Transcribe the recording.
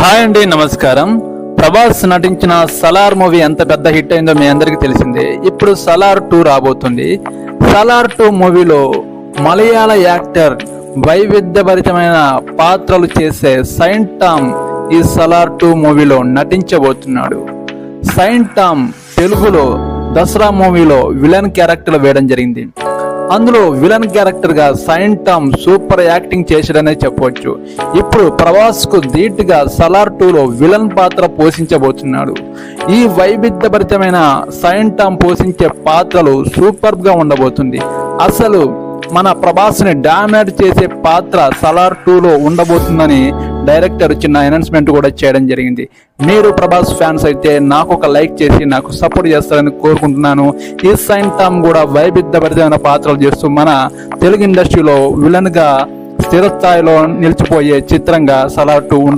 Hi అండి, నమస్కారం. ప్రభాస్ నటించిన సలార్ మూవీ ఎంత పెద్ద హిట్ అయిందో మీ అందరికీ తెలిసిందే. ఇప్పుడు సలార్ 2 రాబోతుంది. సలార్ 2 మూవీలో మలయాళ యాక్టర్ వైవిధ్యభరితమైన పాత్రలు చేసే సైంట్ టామ్ ఈ సలార్ 2 మూవీలో నటించబోతున్నాడు. సైంట్ టామ్ తెలుగులో దసరా మూవీలో విలన్ క్యారెక్టర్ వేయడం జరిగింది. అందులో విలన్ క్యారెక్టర్ గా సైంట్ టామ్ సూపర్ యాక్టింగ్ చేశాడనే చెప్పవచ్చు. ఇప్పుడు ప్రభాస్ కు ధీటుగా సలార్ 2లో విలన్ పాత్ర పోషించబోతున్నాడు. ఈ వైవిధ్యభరితమైన సైంట్ టామ్ పోషించే పాత్రలు సూపర్ గా ఉండబోతుంది. అసలు మన ప్రభాస్ ని డామేజ్ చేసే పాత్ర సలార్ 2లో ఉండబోతుందని డైరెక్టర్ చిన్న అనౌన్స్మెంట్ కూడా చేయడం జరిగింది. మీరు ప్రభాస్ ఫ్యాన్స్ అయితే నాకు ఒక లైక్ చేసి నాకు సపోర్ట్ చేస్తారని కోరుకుంటున్నాను. ఈ సైంట్ టామ్ కూడా వైవిధ్యభరితమైన పాత్రలు చేస్తూ మన తెలుగు ఇండస్ట్రీలో విలన్ గా స్థిరస్థాయిలో నిలిచిపోయే చిత్రంగా సలార్ 2